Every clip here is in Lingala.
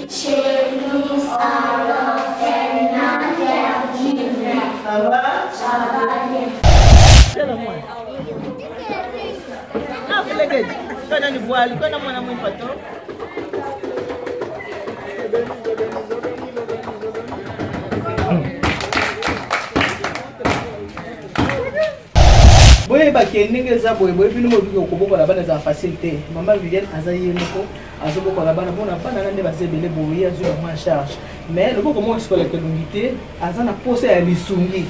Chez nous, alors, Fernand, ça va? Ça va bien. Boye bakendenge za boye boye bino mobi okoboko la bana za facilité. Maman Vivienne azaye moko azoboko la bana bona bana nande bazebele boye azu en charge. Mais le boko mo scolaire que l'unité azana pose ya lisungi.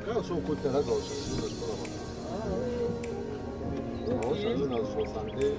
Quand son côté là, dans le souci, je peux l'avoir. On s'en dit dans le 62.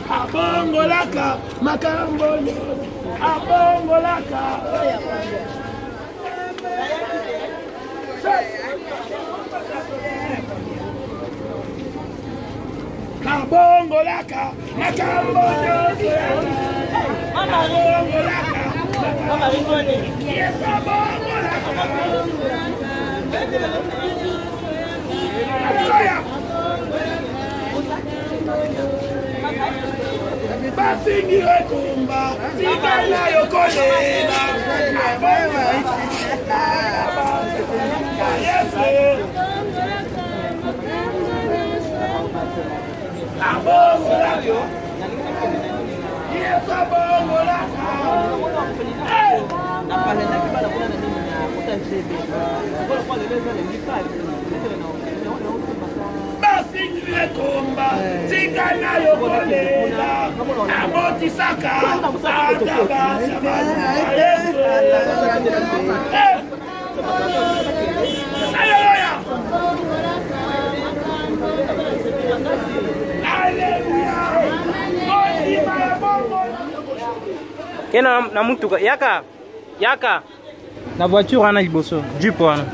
Abongolaka, Macambolo, Abongolaka. Abongolaka, Macambolo, Abongolaka, Basingi rekumba, Sigala yokolela, Komba, Tigana yokolela, Amoti Saka, Kena na mutuka yaka na voiture ana liboso Jeep wana.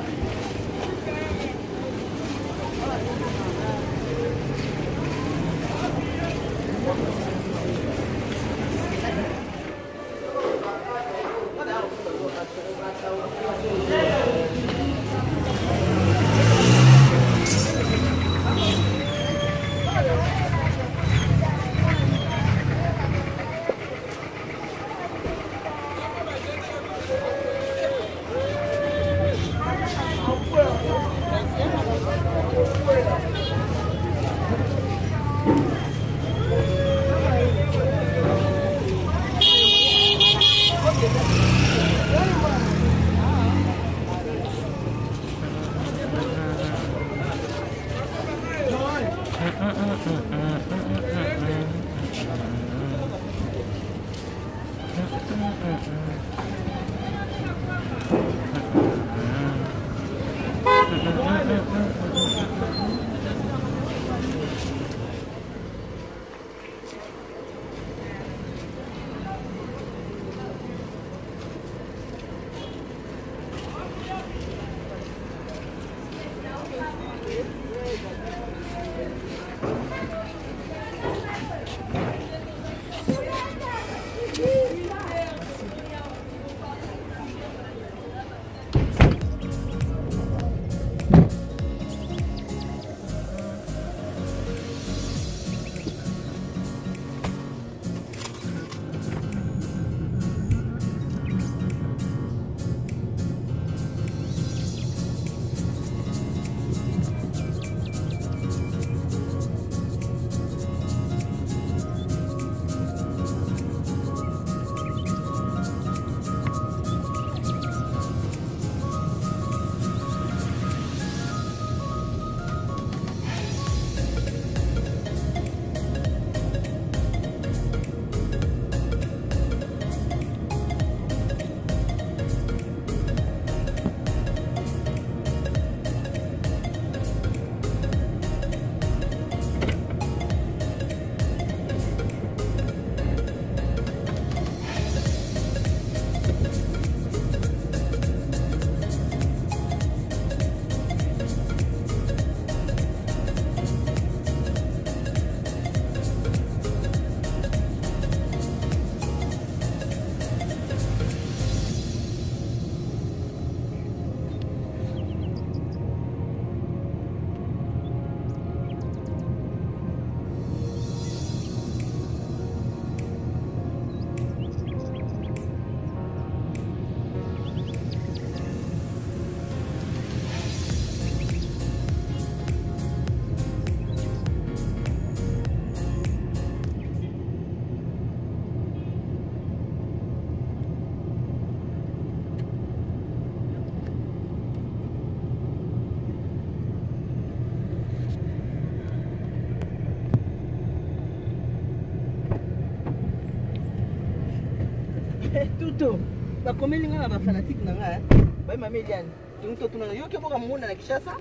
Tuto. Ba komeli nga ba fanatique na nga. Ba mama Eliane. Tuto tuna yo ke boka mona na Kishasa.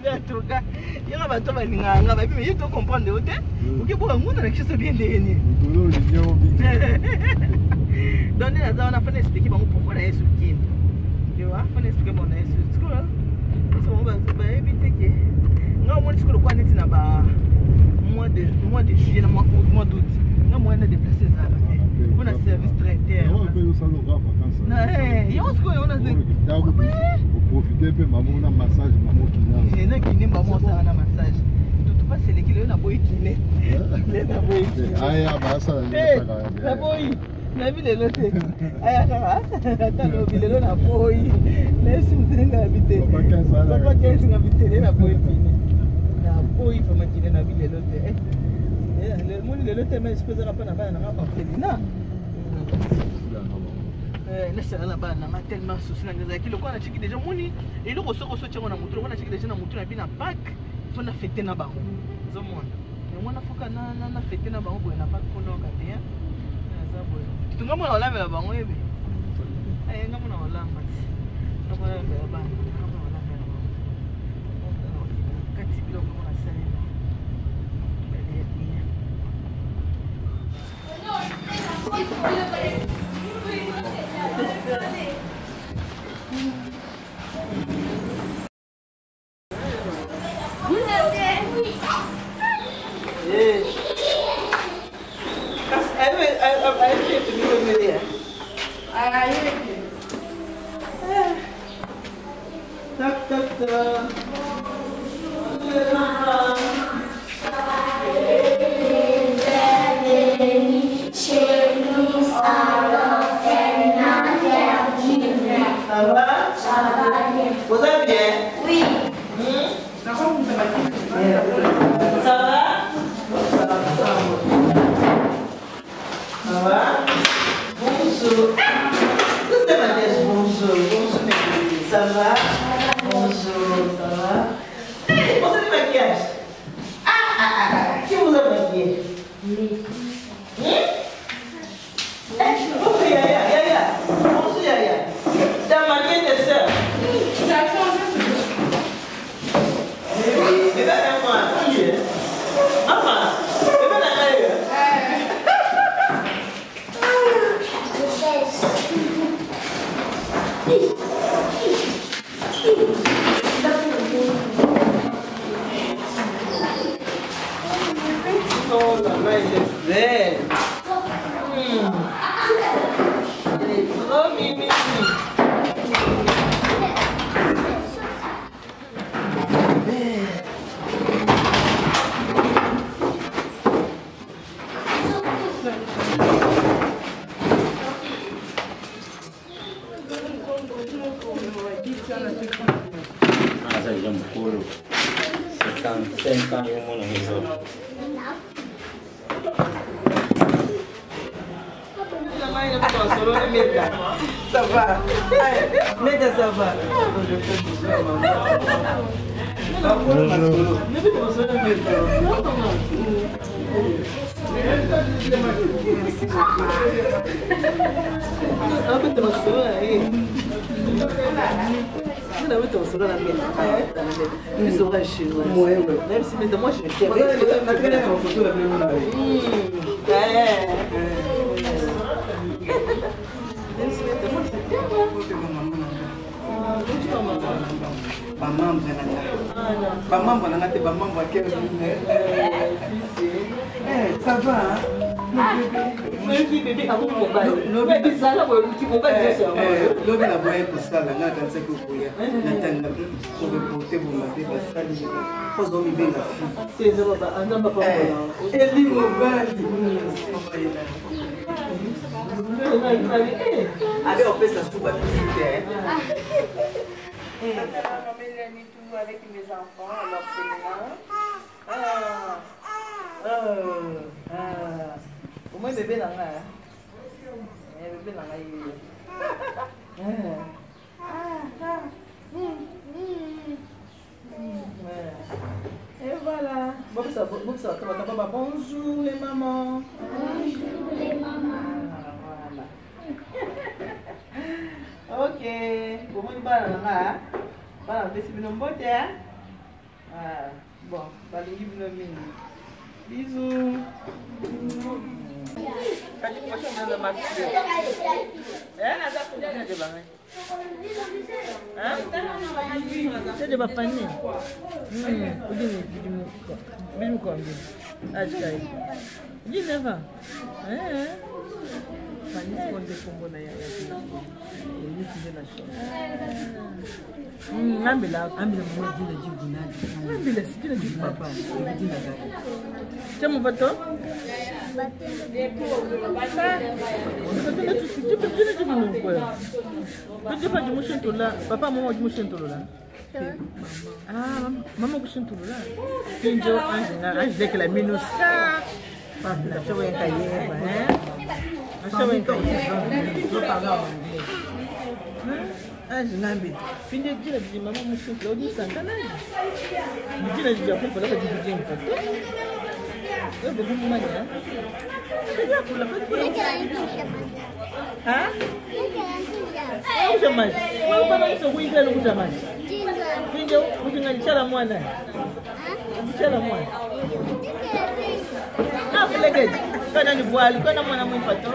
Nga truka. Yo ba to ba ninga ba bi yo to comprendre ote. Oke boka mona na Kishasa bien ndeni. Donc les gens on fait expliquer pourquoi on est sur Kim. Tu vois, on expliquer mon est sur school. Ça on va éviter que non moi school quoi n'est pas mois de juillet mois d'août. Non moi on a déplacé ça. On a service traiteur. On peut nous saluer vacances. Non, yo school on a profiter peu maman on a massage maman qui na kiné maman ça na massage. Tout pas c'est les kilos na boy kiné. Les na boy. Aya ba ça na boy. Na vile lote aya kaka ata no vile lo na boy na simzenga habité papa kesi nga habité na boy pini na boy fama kine na vile lote le moni le lote mais espèce rapa na bana na Felina na sala na bana na tellement souci na ngaza kilo kwa na chiki déjà moni et le ressort tchango na mutu na chiki déjà na mutu na bina pack faut na fêter na bango zo mona mais moi na foka na fêter na bango boy na pack pour no katia tunga mwana olamela bango ebe nga mwana olamba ti nga mwana olamela bana nga mwana olamela bango kati biloko mwana salela Vous allez bien? Oui. Ça va? Ça va? Bonjour. Bonjour. Bonjour mes bébés. Ça va? Bonjour. Ça va? Hey, pensez du maquillage? Qui vous a maquillé? Bonjour Yaya. Bonjour Yaya. Tu as maquillé tes soeurs? Oui, c'est pas un point. Maman, c'est pas un ailleurs. Oh, la main est belle. Elle est trop mimi. Ça j'aime beaucoup. C'est quand 5 ans au monde réseau. Ça va. Mais ça va. Moi je Maman, ça va, bébé, à vous, le bébé, ça là, on va dire ça. Le bébé, la voix pour ça, là, quand c'est que vous voyez, n'attendez pas, pour reporter, vous m'avez pas ça, faut se donner bien la fille. C'est ça, on n'a pas elle dit, mon bal, allez, on fait ça sous la musique. Avec mes enfants, alors c'est là. Au moins bébé n'a rien. Bébé n'a rien. Et voilà. Bonjour les mamans. Bonjour. Ok. Comment tu parles là? Parle un peu si vous n'avez pas. Bon, allez, bisous. Saya dapat panen. Begini kau ambil. Asyik. Begini apa? Panen sekolah di Kombo naya. Ini sudah nasi. Ambil semua jenis jenis. Ambil jenis apa? Jenis apa? Cuma betul? Papa mama dimushentola. Mama kushentola. Pinjo anje que la minusa. Papa ça va encailler ça va encailler. Não pagar. Anje ngambi. Pinjo jira de mama mushentola di santana. Jira de Japão para fazer vídeo foto. Eu vou me mandar. Hah? Aku jamai. Mau apa lagi so kuikan aku jamai. Pinjau, aku jangan bicara mana. Bicara mana. Apa lagi? Kau nak dibuat, kau nak mana main foto?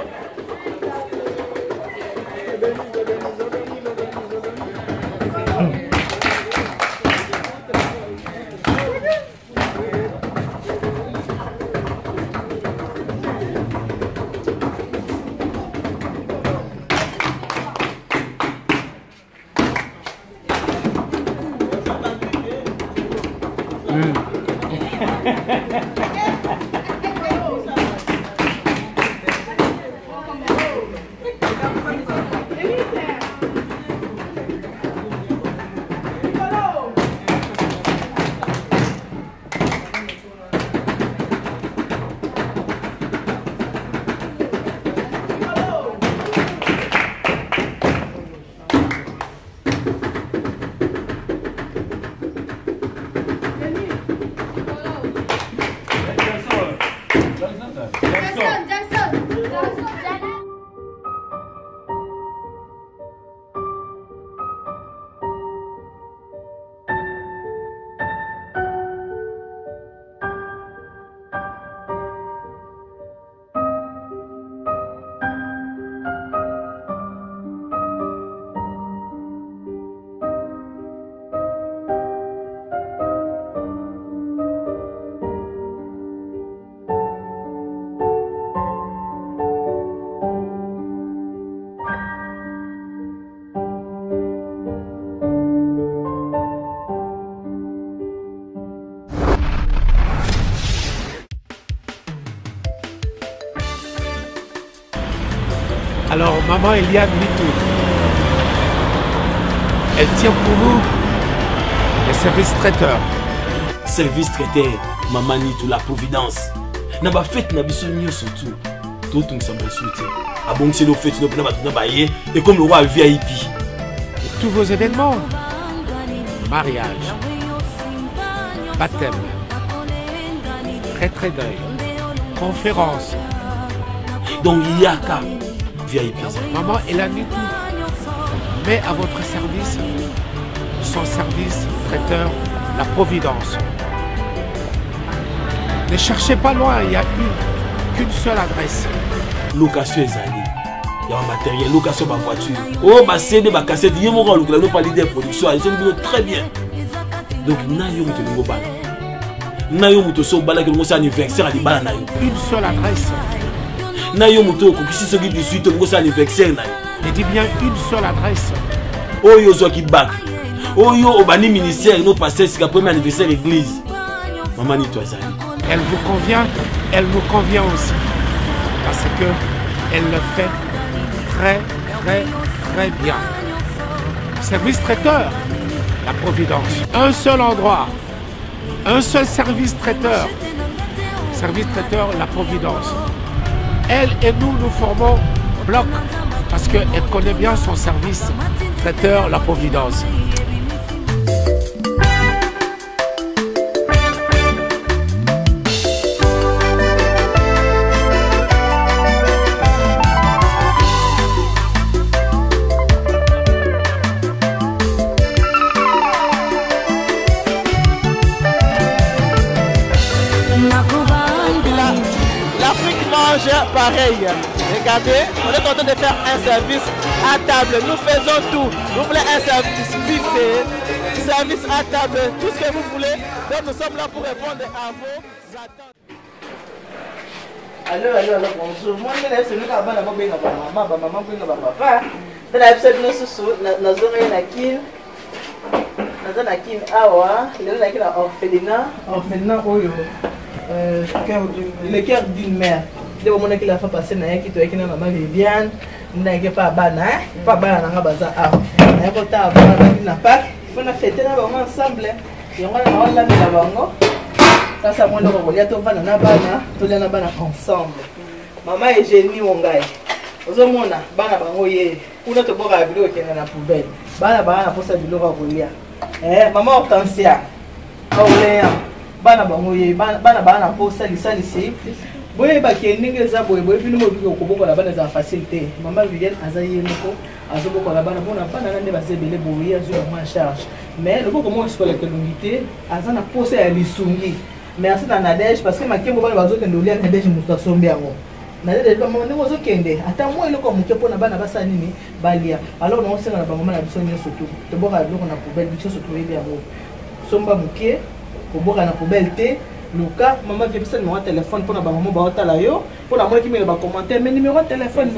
Alors, maman Eliane Mitou, elle tient pour vous les services traiteurs. Service traiteur, maman Nitou, la providence. Na ba fête na biso nyo surtout. Tout on s'en soutien. Ah bon, c'est nos fêtes, nos plans, na ba yé et comme le roi VIP. Pour tous vos événements, mariage, baptême, très deuil, conférence. Donc Yaka VIP. Maman Eliane Mitou met à votre service son service traiteur, la providence. Ne cherchez pas loin, il n'y a qu'une seule adresse. Location ezali. Il y a un matériel, location ma voiture. Oh, ma CD, ma cassette, il y a mon rôle, nous pas l'idée de production, ils sont très bien. Donc, na yo muto ngo bala. Na yo muto so bala que nous anniversaire à bala na yo. Une seule adresse. Na yo muto ko kisi so 18 ngo anniversaire na yo. Je dis bien une seule adresse. Oh yo zo ki bak. Oh yo obani ministère no passer c'est premier anniversaire église. Maman Nitou ezali. Elle vous convient, elle nous convient aussi. Parce que elle le fait très bien. Service traiteur, la providence. Un seul endroit, un seul service traiteur. Service traiteur, la providence. Elle et nous formons bloc parce qu'elle connaît bien son service traiteur, la providence. pareil. Regardez, on est en train de faire un service à table. Nous faisons tout. Vous voulez un service buffet, service à table, tout ce que vous voulez. Donc nous sommes là pour répondre à vos attentes. Allô, bonjour. Moi, je suis venu à la maman, papa. Je suis venu à la kin. Awa, il est là, orphelinat, le cœur d'une mère. Il y a fait passer qui maman Viviane, il pas bana, pas bana dans baza. Il faut fêter ensemble. Il ça moi ensemble. Maman est génie mon gars. Ozomona bana bango ye. Kuna to boka bilo ke na poubelle. Bana posa bilo ka kolia. Maman Hortensia. Aulea. Bana bango ye bana posa lisalisi. Boye ba ke ninge za boye bino mo biko ko boka la bana za facilité. Maman Vivienne azaye moko azoboko la bana bona bana nande ba sebele boye azu en charge. Mais le boko mo scolaire que l'unité azana posa ya lisungi. Merci à Nadège parce que ma kembo bana bazo ke ndolia Nadège muta sombi yango. Nadège ba maman ngozo kende ata moi le ko muke pona bana basa nini balia. Alors on sait na ba maman na biso nyoso tout. To boka biloko na poubelle biso so trouver bien yango. Somba muke ko boka na poubelle te. Luka maman vient passer numéro de téléphone pour na ba maman ba otala yo pour na moi qui me ba commenter mais numéro de téléphone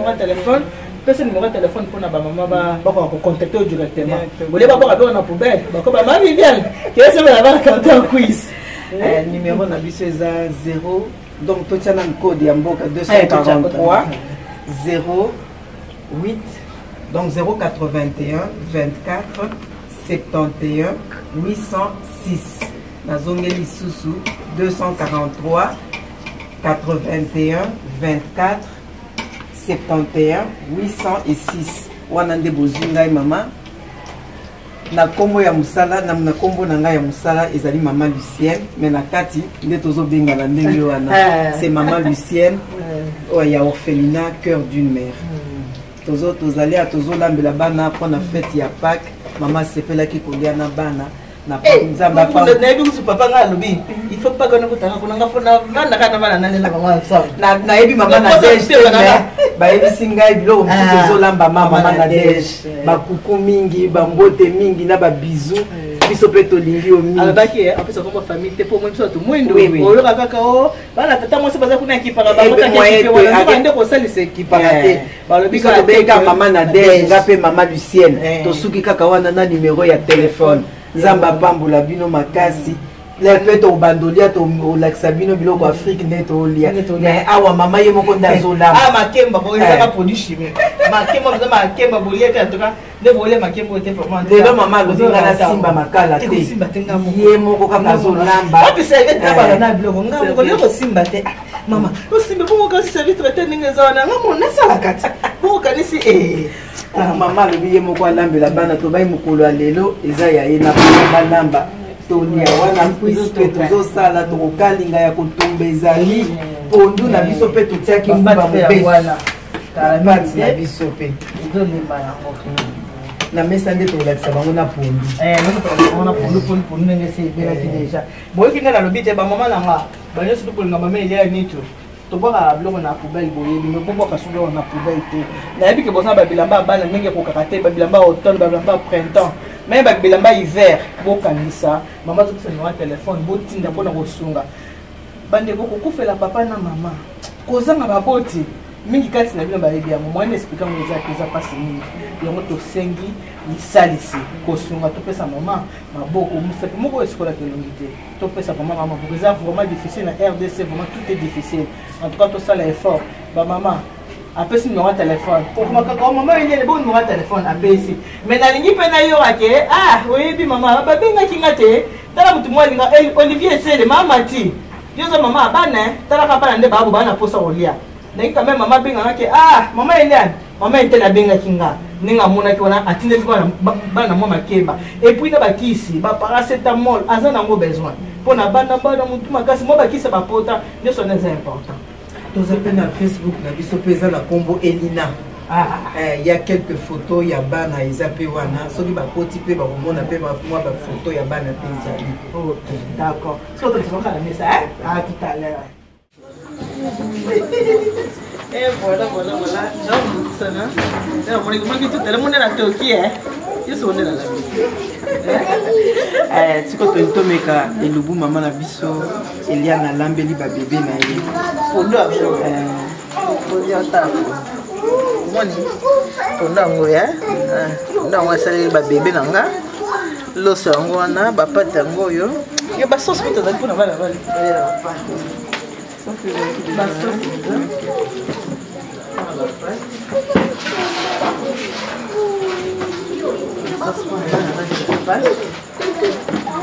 pese numéro de téléphone pour na ba maman ba ko contacter directement. Bolé ba boka na poubelle ba ko ba maman Viviane qu'est-ce que va avoir carte en quiz. Numéro na biso eza 0 donc tout ça dans le code ya mboka 243 08 donc 081 24 71 806 nazongeli susu 243 81 24 71 806 wana nde bozingai mama na kombo ya musala na kombo na ngai ya musala ezali maman Lucienne mais na kati nde tozo benga na ndenge wana c'est maman Lucienne ya orphelinat cœur d'une mère tozali tozo lambela bana pour na fête ya Pâques maman sepelaki kolia na bana na nzamba pa na yebi kusu papa nga lobi il faut pas que nous kutanga kunanga fona vanda kana bana nalela ba mwansa na yebi maman na Nadège ba yebi singa bilo msuzo zolamba mama na Nadège ba kuku mingi ba mbote mingi na ba bisous biso pe to lingi o mingi alabaki apesa kwa famille te pour moi biso to mwendo olo kaka o bana tata moi se baza kuna ki para ba mota ki pe ndo ko sali se ki para te ba lobi ka beka maman na Nadège ngape maman Lucienne to suki kaka wana na numéro ya téléphone Zamba pambola bino makasi le peto bandolia to laksa bino biloko Afrique neto lia mais awa mama ye moko ndazola makemba ko ezaka produit chimique makemba za makemba boliete atoka ne volé makemba te vraiment lelo mama lozinga na simba makala te ye moko kaka zolamba api servette na bala na biloko ngam ko leko simba te mama o simba ko ka service traité ninga zona ngamo na sala kati ko kanisi mama lobi ye moko alambela bana to bai mokolo ya lelo eza ya ye na balamba tolia wana mpwisi pe tozosala tokokalinga ya kotumba ezali pondu na biso pe totiaki mbuba mobesu na biso pe na mesa nde tolakisa bango na pondu ndenge se ebelaki deja boyoki nga nalobi te bamama nanga banyonso tokolinga mama elia nitu toboka biloko na poubelle boyebi me boboka soki na poubelle te nayebi ke bosana babilamba bana ndenge ekokaka te babilamba automne babilamba printemps mais babilamba hiver bokangisa mama azokisa numéro ya telefone botinda mpona kosunga bandeko kokufela papa na mama kozanga baboti mingi kati na bino bayebi yango moyene explika ngo eza mpasi mingi yango tosengi lisalisi kosunga topesa mama maboko mosepe moko esikolaki elongi te topesa mama maboko eza vraiment difficile na RDC vraiment tout est difficile en tout cas tosala effort bamama apesi numéro ya telefone okomakaka mama eliene bo numéro ya telefone apesi mais nalingi mpe nayoka ke oyebi mama babengaki nga te tala motu mo alinga Olivier Esele mama ti yozo mama bana talaka mpa na nde babo bana posa kolia ndenge quand même mama bengaka ke mama eliane mama etele abengaki nga ndenge amonaki wana atindeli bana mwa makeba epuis na bakisi baparacetamol aza nango besoin mpona bana motu makasi mwa bakisi bapota nyonso wana eza important toza mpe na Facebook na biso mpe eza na kombo Elina il y a quelques photos ya bana eza mpe wana soki bakoti mpe bakomona mpe mwa bafoto ya bana mpe ezali d'accord soki tokokala mesa tout à l'heure Et voilà. Jean Sana. On est comment que tout le monde est là Toki hein. Ils sont là. Tu connais Tomeka et Lubu maman na biso Eliana Lambeli ba bébé na ye. Pondo abso. Pondo ata. Moni. Pondo ngoya. Ndango asali ba bébé nanga. Loso yango wana ba pata yango yo. Yo ba sauce pita za kuna bala. Ba sauce.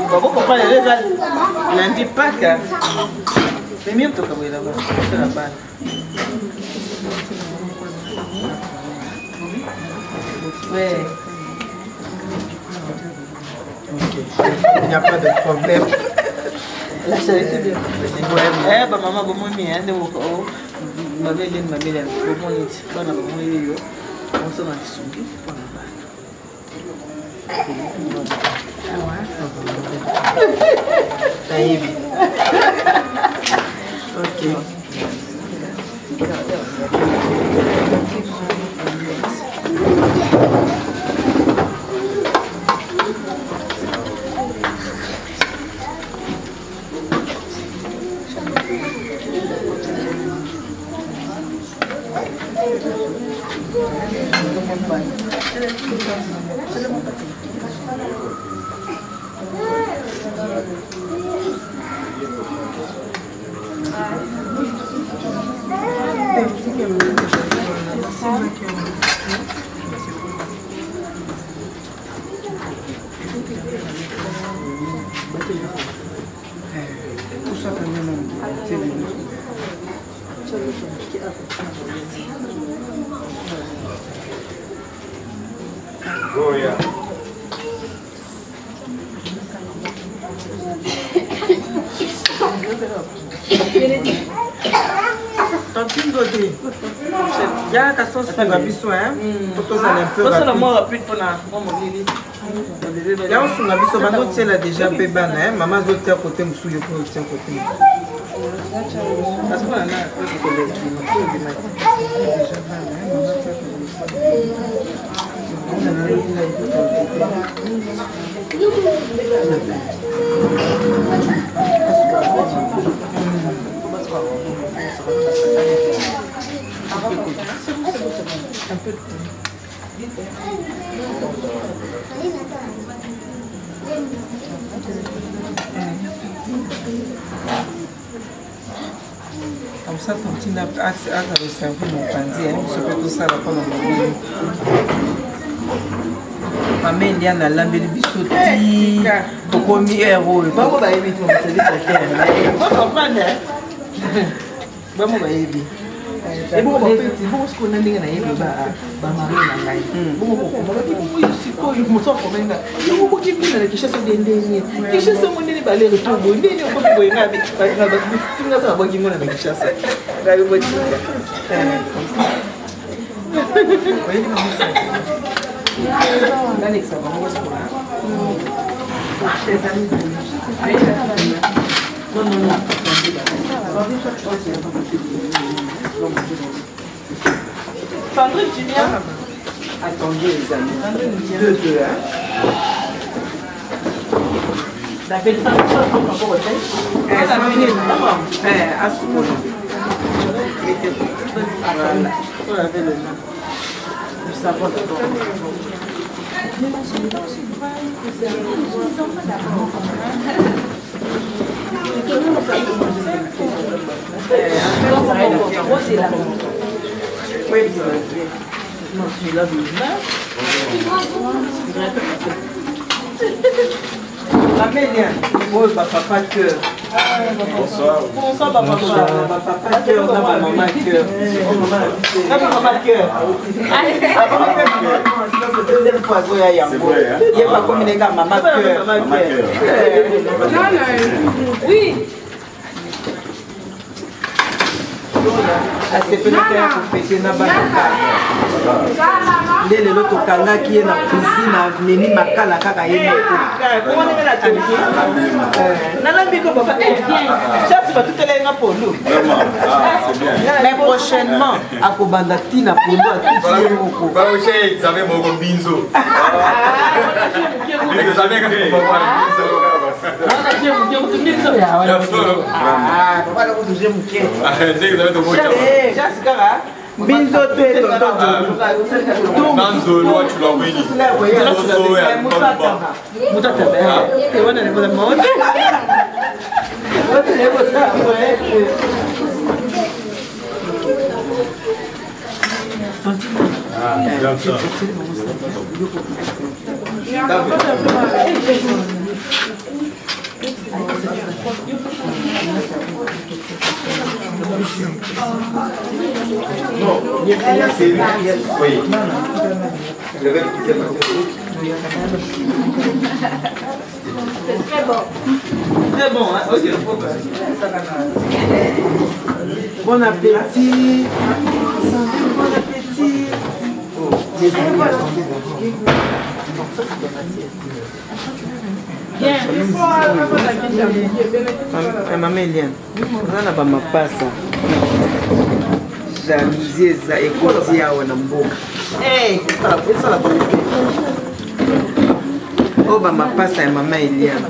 Vamos comprar lundi Pâques. Mais mieux que vous là-bas. C'est la balle. Ouais. Ok. Il n'y a pas de problème. La charité bien. Eh, bah maman, bon moi hein, de mon corps. Ma belle, bon moi dit, bon moi yo. On s'en a dit pour la balle. Ok. Déjà bébana, maman zote à côté moussou yo pour tien côté. Parce que là un peu de comme ça, ton petit n'a pas le cerveau, mon pandier, je peux tout ça là pendant le moment. Ma mère, il y a un lambel bisouti, pour mi héros. Maman va éviter mon service à terre. Maman va éviter. Et bon, bon, ce qu'on a dit, c'est que Sandrine, tu viens? Attendez les amis. Deux, hein. La belle femme, tu vas prendre encore au tête? Elle a fini. Assoumons. On avait le nom. Du savon d'abord. Non, celui-là, la média, oui, papa cœur. Bonsoir. Bonsoir, papa cœur, maman cœur. Maman cœur. Deuxième fois, il y a pas comme les gars, maman cœur. Oui. asepelaka ya kofete na bana nde lelo tokangaki ye na cuisine amemi makala kaka ye nalambiko papa chasi batutelenga pondu mais prochainement akobanda ntina pondu atuti ye moko Binzo te C'est très bon. Très bon, hein? Okay. Bon appétit. Bon appétit. Maman Eliane, on a pas ma passe. Jalousie eza ekoti awa na mboka. Ça la bonne. Oh ba mapasa ya mama Eliane.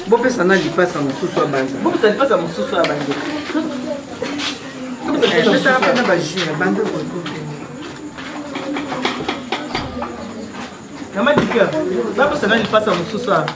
Bo pesa na lipasa mususu wa banda. Bo pesa lipasa mususu wa banda. Pesa hapa na ba jus ya banda ko. Mama dikia, ba pesa na lipasa mususu wa.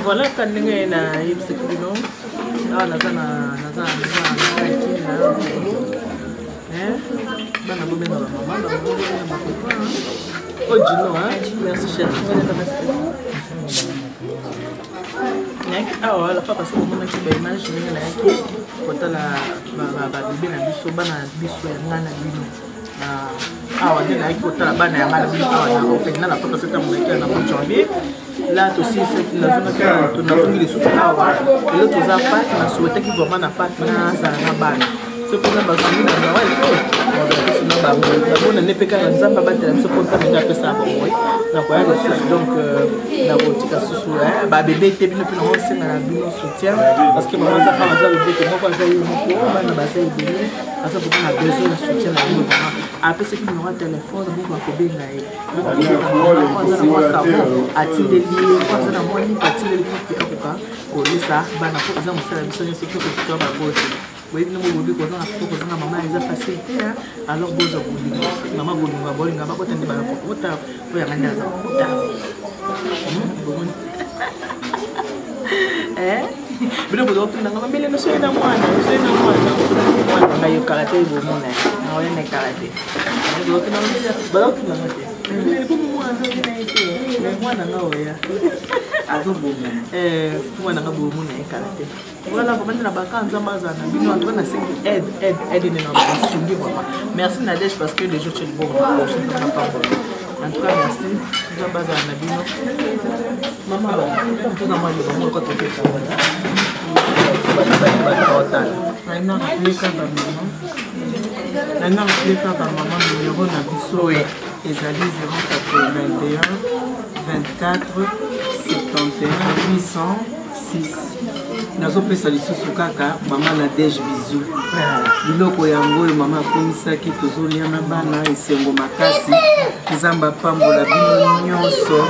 Voilà quand ndenge na yebisa kino awa naza na bana bobenga bamama babobenga bapapa ojino merci cher nayaki awa la fois parce que omonaki baimage ndenge nayaki kotala babibe na biso bana biso ya nga na bino awa nde nayaki kotala bana ya nga na bino awa na ofena la fois parce que tamonaki na mois janvier là aussi nazongi lisusu awa elo toza pate nasouetaki vraiment na pate nazala na bana sopona basongi na ngawa ezakosina babona nde mpe kaka nzambe abatela biso mpo nzambe nde apesaka bamoi nakoya lisusu donc nakotika susu babebe te bino mpe naosenga na bino soutien parce que mama aza awa aza bebe te moko aza ye moko bana baza ebele aza mpona na besoin na soutien na bino vraiment apesaki bino ya telefone boko akobenga ye aza na mwa savon atindeli aza na mwa lipe atindeli mpe akoka kolesa bana mpo eza mosala biso nyonso mpe kokitoa babote boyebi nango bobi kozanga po kozanga mama eza facilité alors boza kolinga mama bolinga bolinga bakota nde bakokota po yanga nde aza kokota bino boza kotundanga mameleno soye na mwana ngai yokala te bomona naoyena ekala te bazakotundanga te mwana nga oya mwana nga bomona ekala te voilà vraiment na baka nzamba za na bino en tout cas na sengi aide ne na basungi vraiment merci Nadège parce que les jours tu bon prochain ça pas en tout cas merci nzamba za na bino mama tout na moi le bon côté ça voilà Maintenant, je vais faire par maman numéro na biso ezali 081 24 71 806. Nazopesa lisusu kaka mama Nadège bisou. Biloko yango oyo mama akomisaki tozolia na bana esengo makasi. Nzamba pambola bino nyonso.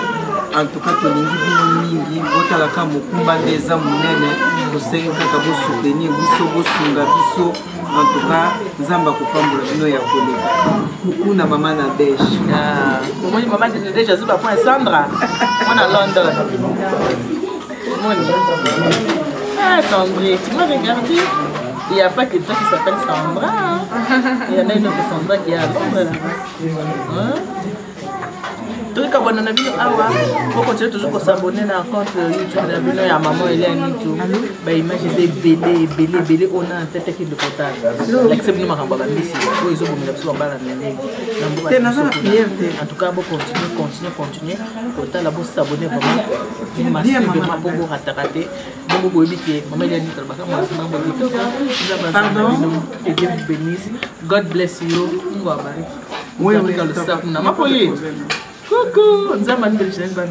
En tout cas, tolingi bino mingi botalaka mokumba nde eza monene tosengi kaka bosoutenir biso bosunga biso. En tout cas, nzamba kopambola bino ya koleka. Kuku na mama Nadège. Omoni mama Nadège azuba point Sandra. On a Londres. Ah Sandrine, tu m'as regardé. Il n'y a pas que toi qui s'appelle Sandra. Il y en a une autre Sandra qui est à Londres. Tout le monde a vu pour continuer toujours à s'abonner à compte YouTube de la ya maman Hélène YouTube. Bah image c'est belé on a en tête qui le portage. L'accepte nous maramba bambisi. Pour ils ont mis sur bala en tout cas, continuer. Autant la bosse s'abonner vraiment. Massivement pour vous rattraper. Donc vous éviter. Maman Hélène dit pardon. Et Dieu vous bénisse. God bless you. Oui, oui, dans le sac. Ma police. Coucou, nous avons une chaîne, bye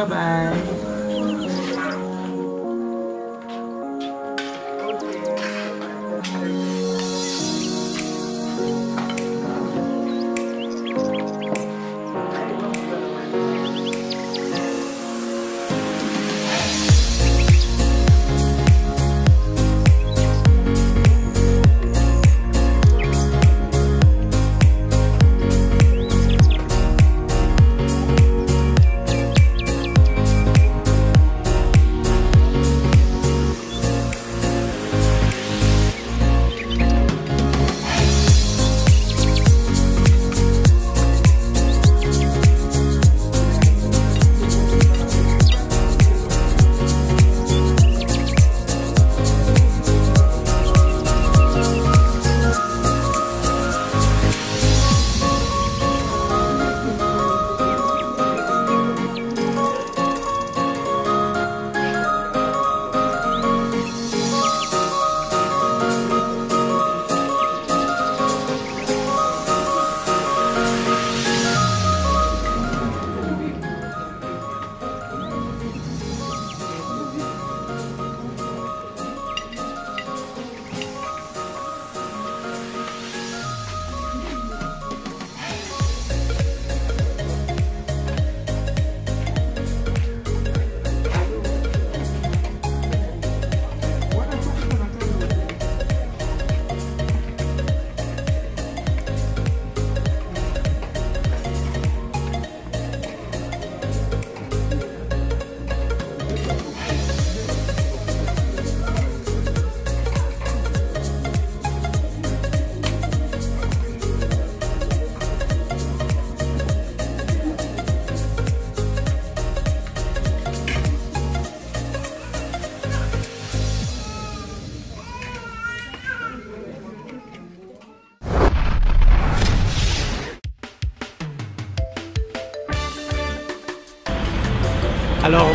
bye.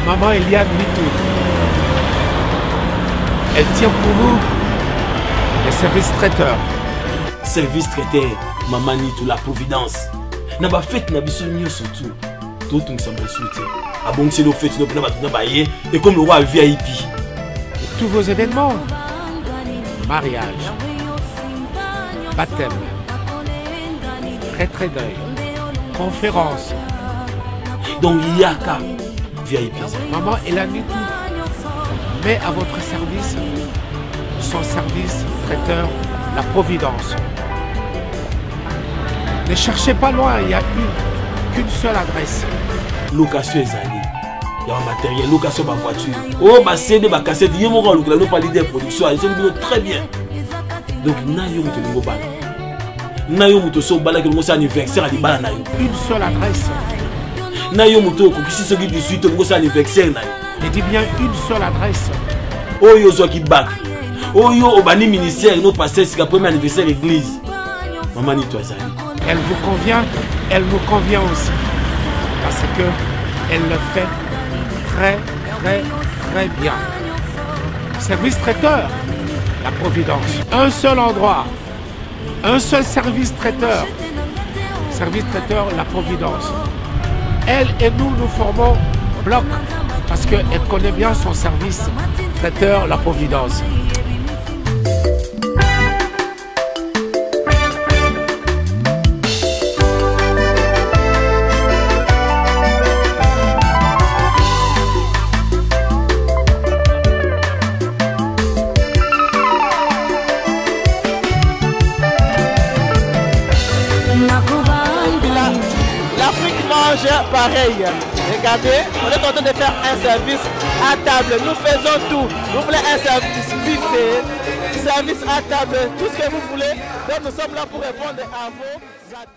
Maman Eliane Mitou. Elle tient pour vous les services traiteurs. Service traiteur, Maman Nitou, la Providence. Na ba fête na biso surtout. Tout le monde s'en soutient. Ah bon, c'est nos fêtes, nos baillés, et comme le roi VIP. Pour tous vos événements, mariage, baptême, retrait d'œil, conférence. Donc Yaka VIP. Maman Eliane Mitou met à votre service son service traiteur, la Providence. Ne cherchez pas loin, il n'y a qu'une seule adresse. Location ezali. Il y a un matériel, location de voiture. Oh, ma CD, ma cassette, il y a mon rôle, nous pas l'idée de production, ils sont très bien. Donc, nayo muto lingo bala. Nayo muto so bala que nous anniversaire à l'ibala nayo. Une seule adresse. Nayo muto ko kisi so 18 nous anniversaire nayo. Je dis bien une seule adresse. Oh yo zo ki bak. Oh yo obani ministère no passer c'est premier anniversaire église. Maman Nitou ezali. Elle vous convient, elle nous convient aussi. Parce que elle le fait très bien. Service traiteur, la Providence. Un seul endroit, un seul service traiteur. Service traiteur, la Providence. Elle et nous formons bloc parce qu'elle connaît bien son service traiteur, la Providence. Pareil, regardez, on est en train de faire un service à table, nous faisons tout. Vous voulez un service buffet, service à table, tout ce que vous voulez. Donc nous sommes là pour répondre à vos attentes.